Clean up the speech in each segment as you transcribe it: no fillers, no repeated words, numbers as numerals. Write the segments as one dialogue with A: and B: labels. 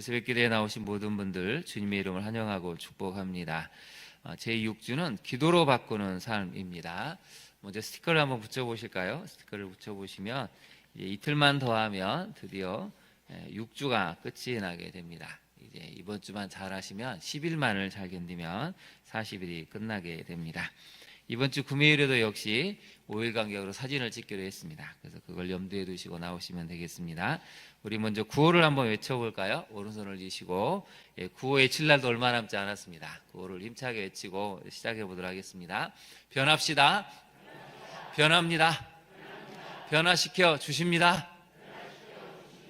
A: 새벽기도에 나오신 모든 분들 주님의 이름을 환영하고 축복합니다. 제6주는 기도로 바꾸는 삶입니다. 먼저 스티커를 한번 붙여보실까요? 스티커를 붙여보시면 이제 이틀만 더 하면 드디어 6주가 끝이 나게 됩니다. 이제 이번 주만 잘 하시면 10일만을 잘 견디면 40일이 끝나게 됩니다. 이번 주 금요일에도 역시 5일 간격으로 사진을 찍기로 했습니다. 그래서 그걸 염두에 두시고 나오시면 되겠습니다. 우리 먼저 구호를 한번 외쳐볼까요? 오른손을 쥐시고, 구호 외칠 날도 얼마 남지 않았습니다. 구호를 힘차게 외치고 시작해 보도록 하겠습니다. 변합시다. 변합니다. 변화시켜 주십니다.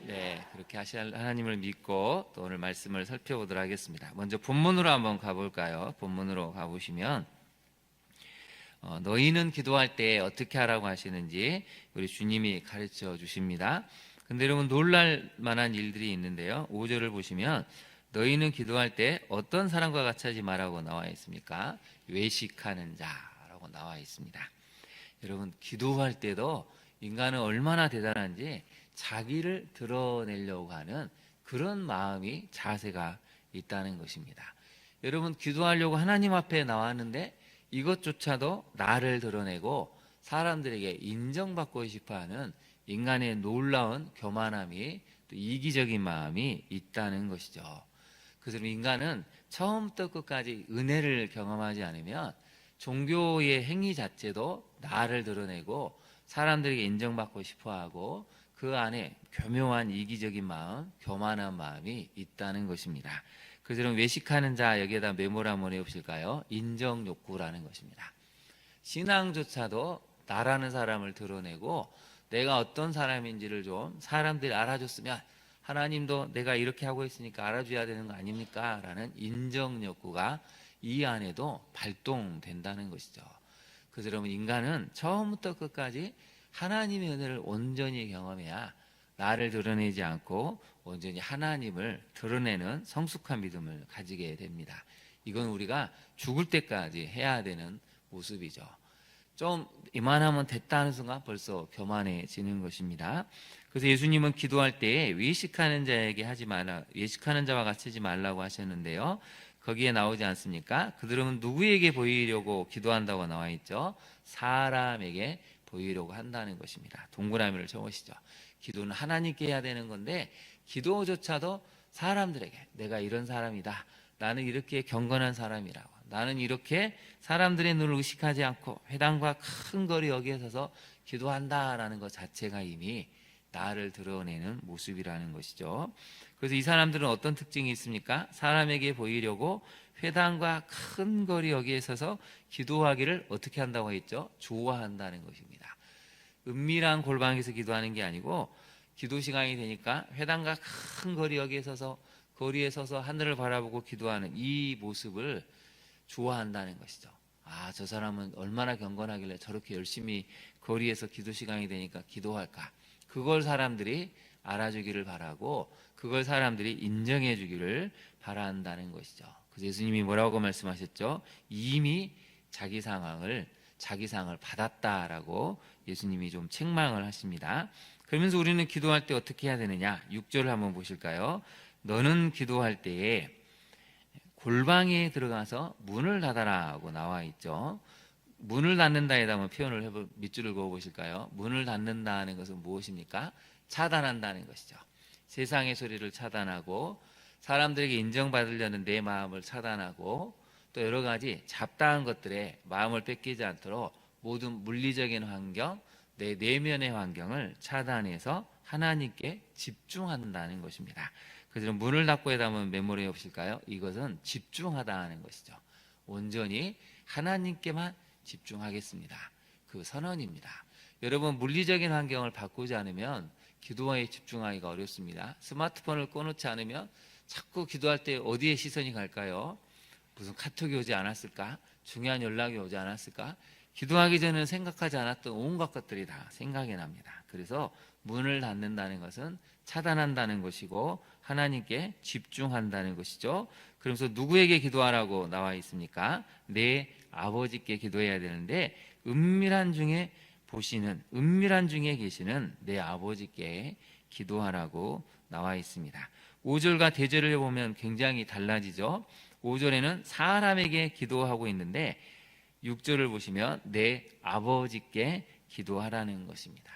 A: 네, 그렇게 하실 하나님을 믿고 또 오늘 말씀을 살펴보도록 하겠습니다. 먼저 본문으로 한번 가볼까요? 본문으로 가보시면 너희는 기도할 때 어떻게 하라고 하시는지 우리 주님이 가르쳐 주십니다. 근데 여러분 놀랄 만한 일들이 있는데요. 5절을 보시면 너희는 기도할 때 어떤 사람과 같이 하지 말라고 나와 있습니까? 외식하는 자라고 나와 있습니다. 여러분 기도할 때도 인간은 얼마나 대단한지 자기를 드러내려고 하는 그런 마음이 자세가 있다는 것입니다. 여러분 기도하려고 하나님 앞에 나왔는데 이것조차도 나를 드러내고 사람들에게 인정받고 싶어하는 인간의 놀라운 교만함이 또 이기적인 마음이 있다는 것이죠. 그래서 인간은 처음부터 끝까지 은혜를 경험하지 않으면 종교의 행위 자체도 나를 드러내고 사람들에게 인정받고 싶어하고 그 안에 교묘한 이기적인 마음, 교만한 마음이 있다는 것입니다. 그래서 여러분 외식하는 자 여기에다 메모를 한번 해보실까요? 인정 욕구라는 것입니다. 신앙조차도 나라는 사람을 드러내고 내가 어떤 사람인지를 좀 사람들이 알아줬으면 하나님도 내가 이렇게 하고 있으니까 알아줘야 되는 거 아닙니까? 라는 인정 욕구가 이 안에도 발동된다는 것이죠. 그래서 여러분 인간은 처음부터 끝까지 하나님의 은혜를 온전히 경험해야 나를 드러내지 않고 온전히 하나님을 드러내는 성숙한 믿음을 가지게 됩니다. 이건 우리가 죽을 때까지 해야 되는 모습이죠. 좀 이만하면 됐다 하는 순간 벌써 교만해지는 것입니다. 그래서 예수님은 기도할 때 외식하는 자에게 하지 말라, 외식하는 자와 같이 하지 말라고 하셨는데요. 거기에 나오지 않습니까? 그들은 누구에게 보이려고 기도한다고 나와 있죠? 사람에게 보이려고 한다는 것입니다. 동그라미를 쳐보시죠. 기도는 하나님께 해야 되는 건데 기도조차도 사람들에게 내가 이런 사람이다. 나는 이렇게 경건한 사람이라고. 나는 이렇게 사람들의 눈을 의식하지 않고 회당과 큰 거리 여기에 서서 기도한다라는 것 자체가 이미 나를 드러내는 모습이라는 것이죠. 그래서 이 사람들은 어떤 특징이 있습니까? 사람에게 보이려고 회당과 큰 거리 여기에 서서 기도하기를 어떻게 한다고 했죠? 좋아한다는 것입니다. 은밀한 골방에서 기도하는 게 아니고 기도 시간이 되니까 회당과 큰 거리 여기에 서서 거리에 서서 하늘을 바라보고 기도하는 이 모습을 좋아한다는 것이죠. 아, 저 사람은 얼마나 경건하길래 저렇게 열심히 거리에서 기도 시간이 되니까 기도할까? 그걸 사람들이 알아주기를 바라고 그걸 사람들이 인정해 주기를 바란다는 것이죠. 그래서 예수님이 뭐라고 말씀하셨죠? 이미 자기 상을 받았다라고 예수님이 좀 책망을 하십니다. 그러면서 우리는 기도할 때 어떻게 해야 되느냐? 6절을 한번 보실까요? 너는 기도할 때에 골방에 들어가서 문을 닫아라고 나와 있죠. 문을 닫는다에다 한번 표현을 밑줄을 그어 보실까요? 문을 닫는다는 것은 무엇입니까? 차단한다는 것이죠. 세상의 소리를 차단하고 사람들에게 인정받으려는 내 마음을 차단하고 또 여러 가지 잡다한 것들에 마음을 뺏기지 않도록 모든 물리적인 환경, 내 내면의 환경을 차단해서 하나님께 집중한다는 것입니다. 그래서 문을 닫고에다 한번 메모리해 보실까요? 이것은 집중하다는 것이죠. 온전히 하나님께만 집중하겠습니다. 그 선언입니다. 여러분 물리적인 환경을 바꾸지 않으면 기도에 집중하기가 어렵습니다. 스마트폰을 꺼놓지 않으면 자꾸 기도할 때 어디에 시선이 갈까요? 무슨 카톡이 오지 않았을까? 중요한 연락이 오지 않았을까? 기도하기 전에 생각하지 않았던 온갖 것들이 다 생각이 납니다. 그래서 문을 닫는다는 것은 차단한다는 것이고 하나님께 집중한다는 것이죠. 그러면서 누구에게 기도하라고 나와 있습니까? 내 아버지께 기도해야 되는데 은밀한 중에 계시는 내 아버지께 기도하라고 나와 있습니다. 5절과 대절을 해보면 굉장히 달라지죠. 5절에는 사람에게 기도하고 있는데 6절을 보시면 내 아버지께 기도하라는 것입니다.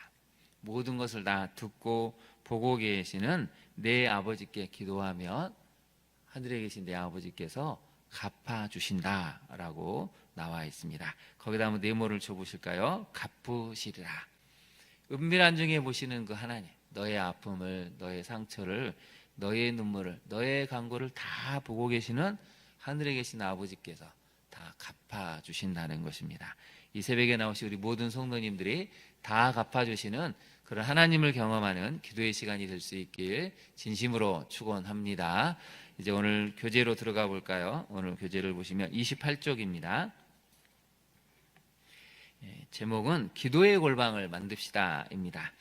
A: 모든 것을 다 듣고 보고 계시는 내 아버지께 기도하면 하늘에 계신 내 아버지께서 갚아주신다라고 나와 있습니다. 거기다 한번 네모를 쳐보실까요? 갚으시리라. 은밀한 중에 보시는 그 하나님, 너의 아픔을, 너의 상처를, 너의 눈물을, 너의 간구를 다 보고 계시는 하늘에 계신 아버지께서 다 갚아주신다는 것입니다. 이 새벽에 나오신 우리 모든 성도님들이 다 갚아주시는 그런 하나님을 경험하는 기도의 시간이 될 수 있길 진심으로 축원합니다. 이제 오늘 교재로 들어가 볼까요? 오늘 교재를 보시면 28쪽입니다. 제목은 기도의 골방을 만듭시다입니다.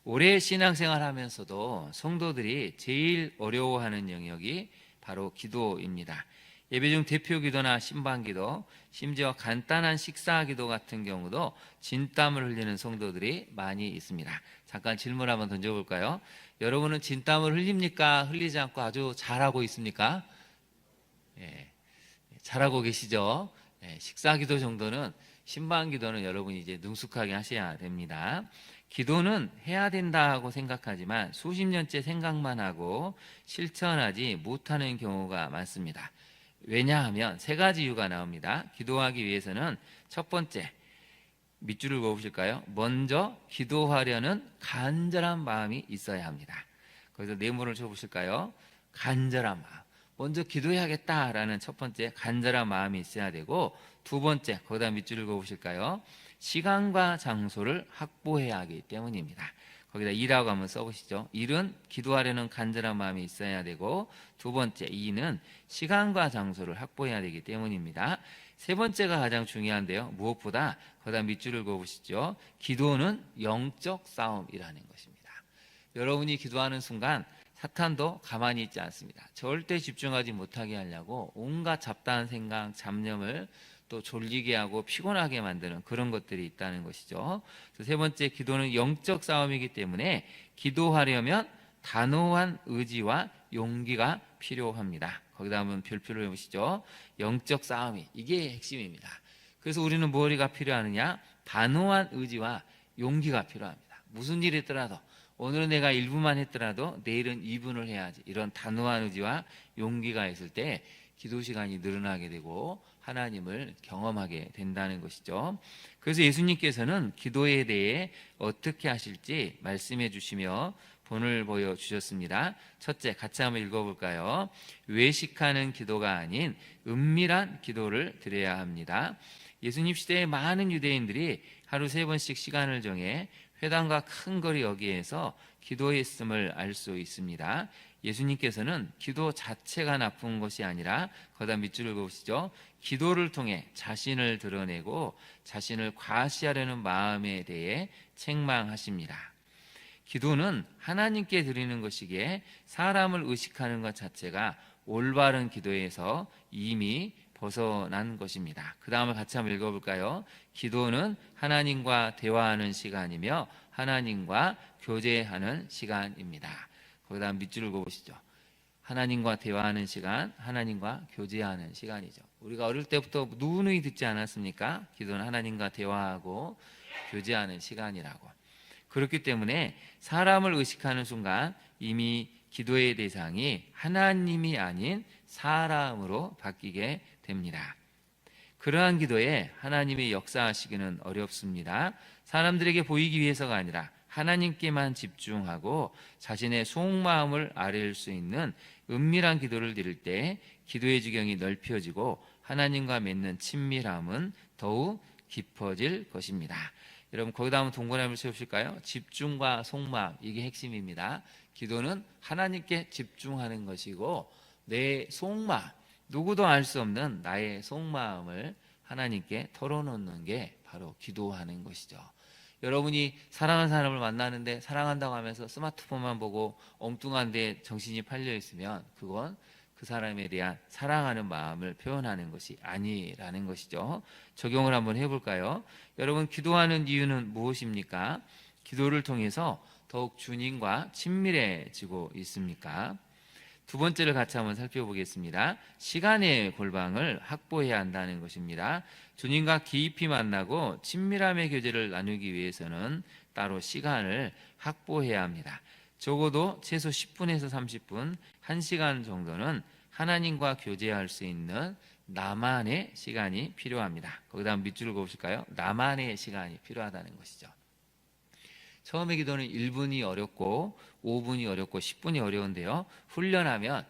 A: 오래 신앙생활 하면서도 성도들이 제일 어려워하는 영역이 바로 기도입니다. 예배 중 대표 기도나 신방 기도, 심지어 간단한 식사 기도 같은 경우도 진땀을 흘리는 성도들이 많이 있습니다. 잠깐 질문 한번 던져볼까요? 여러분은 진땀을 흘립니까? 흘리지 않고 아주 잘하고 있습니까? 잘하고 계시죠? 식사 기도 정도는, 신방 기도는 여러분이 이제 능숙하게 하셔야 됩니다. 기도는 해야 된다고 생각하지만 수십 년째 생각만 하고 실천하지 못하는 경우가 많습니다. 왜냐하면 세 가지 이유가 나옵니다. 기도하기 위해서는 첫 번째, 밑줄을 그어보실까요? 먼저 기도하려는 간절한 마음이 있어야 합니다. 거기서 네모를 쳐보실까요? 간절한 마음. 먼저 기도해야겠다라는 첫 번째 간절한 마음이 있어야 되고, 두 번째, 거기다 밑줄을 그어보실까요? 시간과 장소를 확보해야 하기 때문입니다. 거기다 이라고 한번 써보시죠. 일은 기도하려는 간절한 마음이 있어야 되고, 두 번째 이는 시간과 장소를 확보해야 되기 때문입니다. 세 번째가 가장 중요한데요. 무엇보다 거기다 밑줄을 그어보시죠. 기도는 영적 싸움이라는 것입니다. 여러분이 기도하는 순간 사탄도 가만히 있지 않습니다. 절대 집중하지 못하게 하려고 온갖 잡다한 생각, 잡념을 또 졸리게 하고 피곤하게 만드는 그런 것들이 있다는 것이죠. 세 번째, 기도는 영적 싸움이기 때문에 기도하려면 단호한 의지와 용기가 필요합니다. 거기다 한번 별표를 해보시죠. 영적 싸움이, 이게 핵심입니다. 그래서 우리는 뭐가 필요하느냐? 단호한 의지와 용기가 필요합니다. 무슨 일이 있더라도, 오늘은 내가 1분만 했더라도 내일은 2분을 해야지, 이런 단호한 의지와 용기가 있을 때 기도 시간이 늘어나게 되고 하나님을 경험하게 된다는 것이죠. 그래서 예수님께서는 기도에 대해 어떻게 하실지 말씀해 주시며 본을 보여주셨습니다. 첫째, 같이 한번 읽어볼까요? 외식하는 기도가 아닌 은밀한 기도를 드려야 합니다. 예수님 시대에 많은 유대인들이 하루 3번씩 시간을 정해 회당과 큰 거리 여기에서 기도했음을 알 수 있습니다. 예수님께서는 기도 자체가 나쁜 것이 아니라, 거기다 밑줄을 그으시죠. 기도를 통해 자신을 드러내고 자신을 과시하려는 마음에 대해 책망하십니다. 기도는 하나님께 드리는 것이기에 사람을 의식하는 것 자체가 올바른 기도에서 이미 벗어난 것입니다. 그 다음을 같이 한번 읽어볼까요? 기도는 하나님과 대화하는 시간이며 하나님과 교제하는 시간입니다. 거기다 밑줄을 그어보시죠. 하나님과 대화하는 시간, 하나님과 교제하는 시간이죠. 우리가 어릴 때부터 누누이 듣지 않았습니까? 기도는 하나님과 대화하고 교제하는 시간이라고. 그렇기 때문에 사람을 의식하는 순간 이미 기도의 대상이 하나님이 아닌 사람으로 바뀌게 됩니다. 그러한 기도에 하나님이 역사하시기는 어렵습니다. 사람들에게 보이기 위해서가 아니라 하나님께만 집중하고 자신의 속마음을 아뢰일 수 있는 은밀한 기도를 드릴 때 기도의 지경이 넓혀지고 하나님과 맺는 친밀함은 더욱 깊어질 것입니다. 여러분, 거기다 한번 동그라미를 세우실까요? 집중과 속마음, 이게 핵심입니다. 기도는 하나님께 집중하는 것이고, 내 속마음, 누구도 알 수 없는 나의 속마음을 하나님께 털어놓는 게 바로 기도하는 것이죠. 여러분이 사랑하는 사람을 만나는데 사랑한다고 하면서 스마트폰만 보고 엉뚱한 데 정신이 팔려 있으면 그건 그 사람에 대한 사랑하는 마음을 표현하는 것이 아니라는 것이죠. 적용을 한번 해볼까요? 여러분, 기도하는 이유는 무엇입니까? 기도를 통해서 더욱 주님과 친밀해지고 있습니까? 두 번째를 같이 한번 살펴보겠습니다. 시간의 골방을 확보해야 한다는 것입니다. 주님과 깊이 만나고 친밀함의 교제를 나누기 위해서는 따로 시간을 확보해야 합니다. 적어도 최소 10분에서 30분, 1시간 정도는 하나님과 교제할 수 있는 나만의 시간이 필요합니다. 거기다 밑줄을 그어보실까요? 나만의 시간이 필요하다는 것이죠. 처음에 기도는 1분이 어렵고 5분이 어렵고 10분이 어려운데요. 훈련하면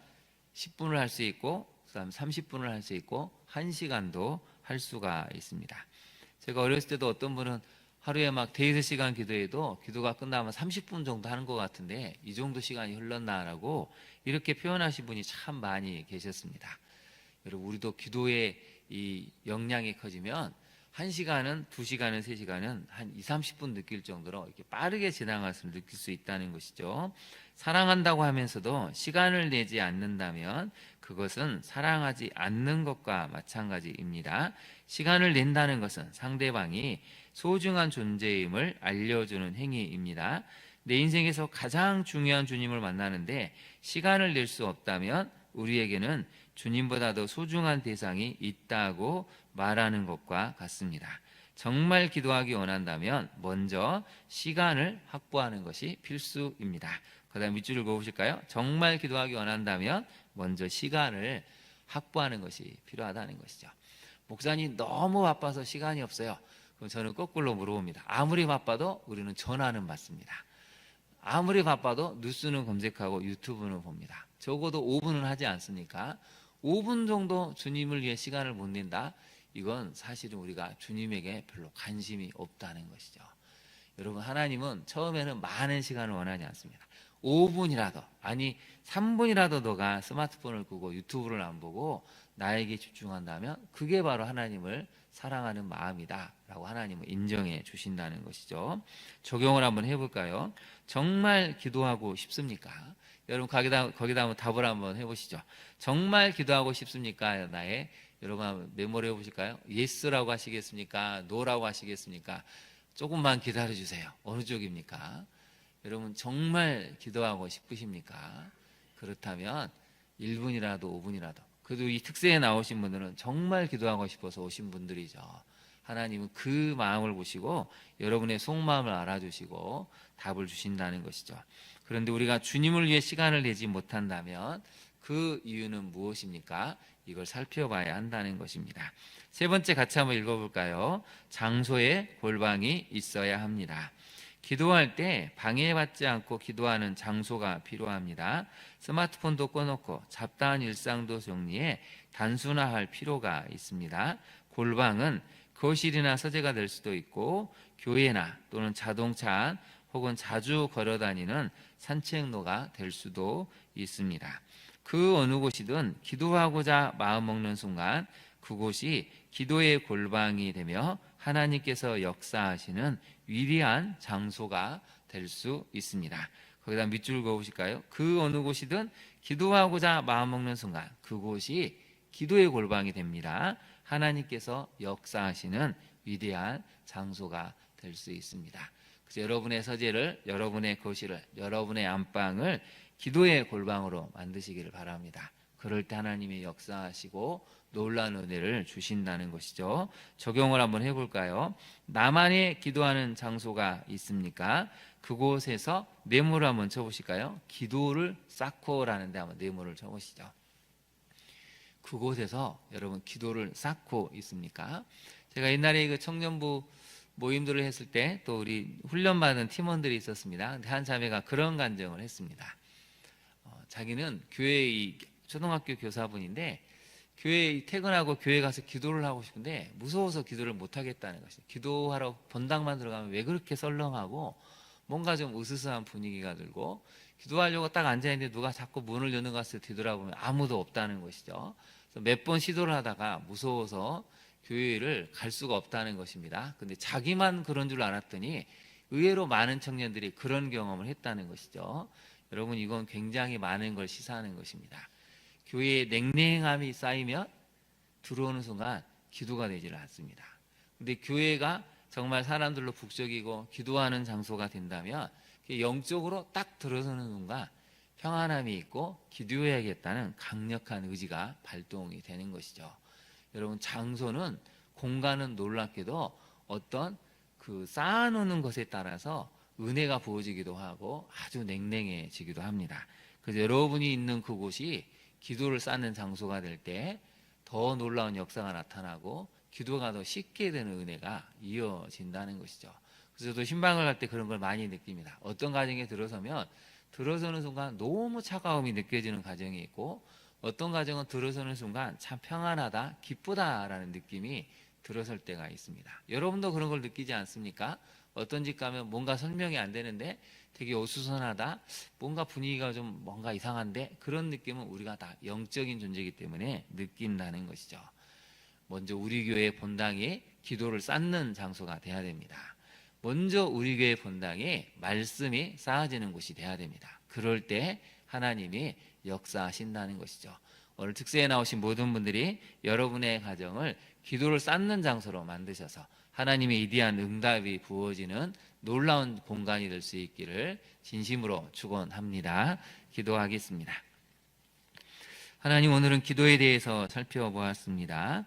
A: 10분을 할 수 있고 그다음 30분을 할 수 있고 1시간도 할 수가 있습니다. 제가 어렸을 때도 어떤 분은 하루에 막 대여섯 시간 기도해도 기도가 끝나면 30분 정도 하는 것 같은데 이 정도 시간이 흘렀나라고 이렇게 표현하신 분이 참 많이 계셨습니다. 여러분, 우리도 기도의 이 역량이 커지면 1시간은, 2시간은, 3시간은 한 2, 30분 느낄 정도로 이렇게 빠르게 지나갈 것을 느낄 수 있다는 것이죠. 사랑한다고 하면서도 시간을 내지 않는다면 그것은 사랑하지 않는 것과 마찬가지입니다. 시간을 낸다는 것은 상대방이 소중한 존재임을 알려주는 행위입니다. 내 인생에서 가장 중요한 주님을 만나는데 시간을 낼 수 없다면 우리에게는 주님보다 더 소중한 대상이 있다고 말하는 것과 같습니다. 정말 기도하기 원한다면 먼저 시간을 확보하는 것이 필수입니다. 그 다음 밑줄을 그어보실까요? 정말 기도하기 원한다면 먼저 시간을 확보하는 것이 필요하다는 것이죠. 목사님 너무 바빠서 시간이 없어요. 그럼 저는 거꾸로 물어봅니다. 아무리 바빠도 우리는 전화는 받습니다. 아무리 바빠도 뉴스는 검색하고 유튜브는 봅니다. 적어도 5분은 하지 않습니까? 5분 정도 주님을 위해 시간을 못 낸다? 이건 사실은 우리가 주님에게 별로 관심이 없다는 것이죠. 여러분, 하나님은 처음에는 많은 시간을 원하지 않습니다. 5분이라도, 아니 3분이라도 너가 스마트폰을 끄고 유튜브를 안 보고 나에게 집중한다면 그게 바로 하나님을 사랑하는 마음이다 라고 하나님은 인정해 주신다는 것이죠. 적용을 한번 해볼까요? 정말 기도하고 싶습니까? 여러분, 거기다 한번 답을 한번 해보시죠. 정말 기도하고 싶습니까? 여러분 한번 메모를 해보실까요? 예스라고 하시겠습니까? 노라고 하시겠습니까? 조금만 기다려주세요. 어느 쪽입니까? 여러분, 정말 기도하고 싶으십니까? 그렇다면 1분이라도 5분이라도, 그래도 이 특세에 나오신 분들은 정말 기도하고 싶어서 오신 분들이죠. 하나님은 그 마음을 보시고 여러분의 속마음을 알아주시고 답을 주신다는 것이죠. 그런데 우리가 주님을 위해 시간을 내지 못한다면 그 이유는 무엇입니까? 이걸 살펴봐야 한다는 것입니다. 세 번째 같이 한번 읽어볼까요? 장소에 골방이 있어야 합니다. 기도할 때 방해받지 않고 기도하는 장소가 필요합니다. 스마트폰도 꺼놓고 잡다한 일상도 정리해 단순화할 필요가 있습니다. 골방은 거실이나 서재가 될 수도 있고 교회나 또는 자동차 안 혹은 자주 걸어다니는 산책로가 될 수도 있습니다. 그 어느 곳이든 기도하고자 마음먹는 순간 그곳이 기도의 골방이 되며 하나님께서 역사하시는 위대한 장소가 될 수 있습니다. 거기다 밑줄 그어보실까요? 그 어느 곳이든 기도하고자 마음먹는 순간 그곳이 기도의 골방이 됩니다. 하나님께서 역사하시는 위대한 장소가 될 수 있습니다. 그래서 여러분의 서재를, 여러분의 거실을, 여러분의 안방을 기도의 골방으로 만드시기를 바랍니다. 그럴 때 하나님이 역사하시고 놀라운 은혜를 주신다는 것이죠. 적용을 한번 해볼까요? 나만의 기도하는 장소가 있습니까? 그곳에서 네모를 한번 쳐보실까요? 기도를 쌓고라는 데 한번 네모를 쳐보시죠. 그곳에서 여러분 기도를 쌓고 있습니까? 제가 옛날에 그 청년부 모임들을 했을 때 또 우리 훈련받은 팀원들이 있었습니다. 근데 한 자매가 그런 간증을 했습니다. 자기는 교회 초등학교 교사분인데 교회 퇴근하고 교회 가서 기도를 하고 싶은데 무서워서 기도를 못 하겠다는 것이죠. 기도하러 본당만 들어가면 왜 그렇게 썰렁하고 뭔가 좀 으스스한 분위기가 들고 기도하려고 딱 앉아있는데 누가 자꾸 문을 여는 것을 뒤돌아보면 아무도 없다는 것이죠. 몇 번 시도를 하다가 무서워서 교회를 갈 수가 없다는 것입니다. 근데 자기만 그런 줄 알았더니 의외로 많은 청년들이 그런 경험을 했다는 것이죠. 여러분, 이건 굉장히 많은 걸 시사하는 것입니다. 교회에 냉랭함이 쌓이면 들어오는 순간 기도가 되지를 않습니다. 근데 교회가 정말 사람들로 북적이고 기도하는 장소가 된다면 영적으로 딱 들어서는 순간 평안함이 있고 기도해야겠다는 강력한 의지가 발동이 되는 것이죠. 여러분, 장소는, 공간은 놀랍게도 어떤 그 쌓아놓는 것에 따라서 은혜가 부어지기도 하고 아주 냉랭해지기도 합니다. 그래서 여러분이 있는 그곳이 기도를 쌓는 장소가 될 때 더 놀라운 역사가 나타나고 기도가 더 쉽게 되는 은혜가 이어진다는 것이죠. 그래서 저도 신방을 갈 때 그런 걸 많이 느낍니다. 어떤 가정에 들어서는 순간 너무 차가움이 느껴지는 가정이 있고, 어떤 가정은 들어서는 순간 참 평안하다, 기쁘다라는 느낌이 들어설 때가 있습니다. 여러분도 그런 걸 느끼지 않습니까? 어떤 집 가면 뭔가 설명이 안 되는데 되게 어수선하다, 뭔가 분위기가 좀 뭔가 이상한데, 그런 느낌은 우리가 다 영적인 존재이기 때문에 느낀다는 것이죠. 먼저 우리 교회 본당이 기도를 쌓는 장소가 돼야 됩니다. 먼저 우리 교회 본당에 말씀이 쌓아지는 곳이 돼야 됩니다. 그럴 때 하나님이 역사하신다는 것이죠. 오늘 특세에 나오신 모든 분들이 여러분의 가정을 기도를 쌓는 장소로 만드셔서 하나님의 위대한 응답이 부어지는 놀라운 공간이 될 수 있기를 진심으로 축원합니다. 기도하겠습니다. 하나님, 오늘은 기도에 대해서 살펴보았습니다.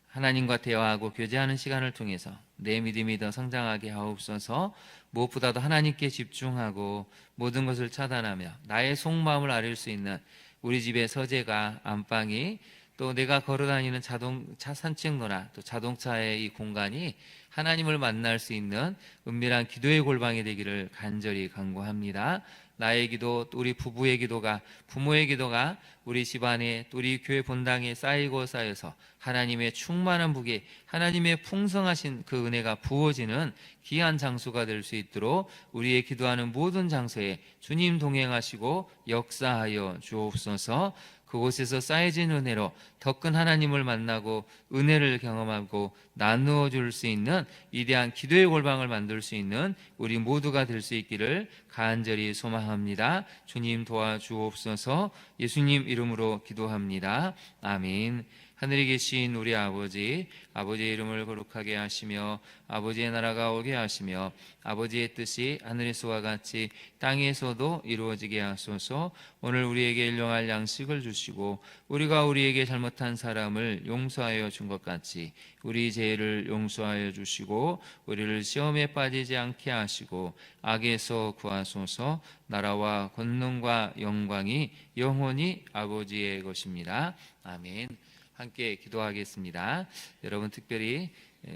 A: 하나님과 대화하고 교제하는 시간을 통해서 내 믿음이 더 성장하게 하옵소서. 무엇보다도 하나님께 집중하고 모든 것을 차단하며 나의 속마음을 아릴 수 있는 우리 집의 서재가, 안방이, 또 내가 걸어다니는 자동차 산책로나 또 자동차의 이 공간이 하나님을 만날 수 있는 은밀한 기도의 골방이 되기를 간절히 간구합니다. 나의 기도, 또 우리 부부의 기도가, 부모의 기도가 우리 집안에, 또 우리 교회 본당에 쌓이고 쌓여서 하나님의 충만한 북에 하나님의 풍성하신 그 은혜가 부어지는 귀한 장소가 될 수 있도록 우리의 기도하는 모든 장소에 주님 동행하시고 역사하여 주옵소서. 그곳에서 쌓여진 은혜로 더 큰 하나님을 만나고 은혜를 경험하고 나누어 줄 수 있는 위대한 기도의 골방을 만들 수 있는 우리 모두가 될 수 있기를 간절히 소망합니다. 주님 도와주옵소서. 예수님 이름으로 기도합니다. 아멘. 하늘에 계신 우리 아버지, 아버지의 이름을 거룩하게 하시며 아버지의 나라가 오게 하시며 아버지의 뜻이 하늘에서와 같이 땅에서도 이루어지게 하소서. 오늘 우리에게 일용할 양식을 주시고 우리가 우리에게 잘못한 사람을 용서하여 준 것 같이 우리 죄를 용서하여 주시고 우리를 시험에 빠지지 않게 하시고 악에서 구하소서. 나라와 권능과 영광이 영원히 아버지의 것입니다. 아멘. 함께 기도하겠습니다. 여러분, 특별히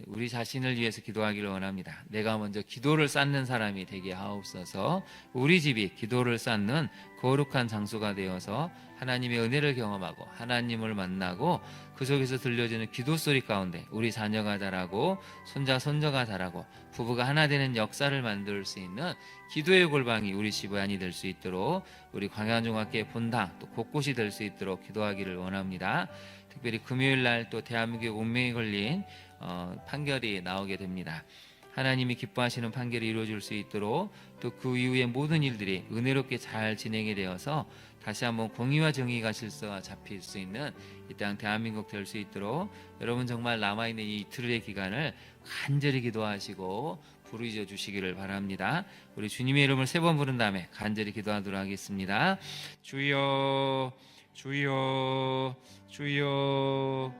A: 우리 자신을 위해서 기도하기를 원합니다. 내가 먼저 기도를 쌓는 사람이 되게 하옵소서. 우리 집이 기도를 쌓는 거룩한 장소가 되어서 하나님의 은혜를 경험하고 하나님을 만나고 그 속에서 들려지는 기도 소리 가운데 우리 자녀가 자라고 손자 손녀가 자라고 부부가 하나 되는 역사를 만들 수 있는 기도의 골방이 우리 집안이 될 수 있도록 우리 광양중학교의 본당 또 곳곳이 될 수 있도록 기도하기를 원합니다. 특별히 금요일 날 또 대한민국 운명이 걸린 판결이 나오게 됩니다. 하나님이 기뻐하시는 판결이 이루어질 수 있도록 또 그 이후의 모든 일들이 은혜롭게 잘 진행이 되어서 다시 한번 공의와 정의가 질서가 잡힐 수 있는 이 땅 대한민국 될 수 있도록 여러분 정말 남아있는 이 이틀의 기간을 간절히 기도하시고 부르짖어 주시기를 바랍니다. 우리 주님의 이름을 3번 부른 다음에 간절히 기도하도록 하겠습니다. 주여, 주여, 주여.